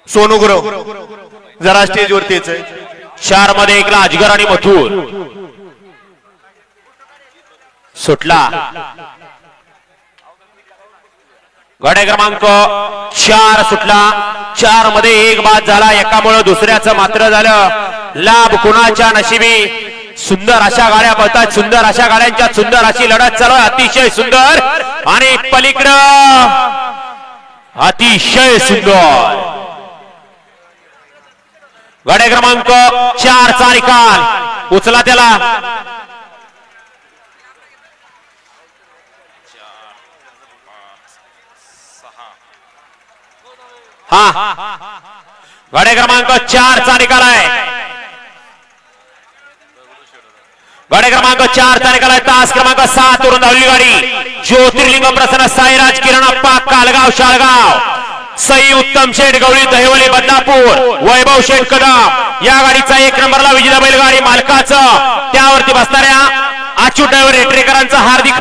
सोनू गुरव जरा स्टेज वरतीच आहे. 4 मध्ये एकला अजगर आणि मथुर सुटला. गडे क्रमांक 4 सुटला. 4 मध्ये 1 बाद झाला. एकामुळे दुसऱ्याचं मात्र झालं. लाभ कुणाच्या नशिबी. सुंदर अशा गाड्या पळतात. सुंदर अशा गाड्यांच्या सुंदर अशी लढत चालू आहे. अतिशय सुंदर आणि पलीकडं अतिशय सुंदर. गाड्या क्रमांक 4 चा निकाल. उचला त्याला. हा गाड्या क्रमांक 4 चा निकाल आहे. गाड्या क्रमांक 4 चा निकाल आहे. तास क्रमांक 7 वरून धावली गाडी. ज्योतिर्लिंग प्रसन्न साईराज किरण अप्पा कालगाव शाळगाव. सई उत्तम शेठ गवळी दहिवली बदनापूर. वैभव शेठ कदम या गाडीचा 1 नंबरला विजेता बैलगाडी मालकाचं त्यावरती बसणाऱ्या अच्युत ड्रायव्हर हेटरेकरांचा हार्दिक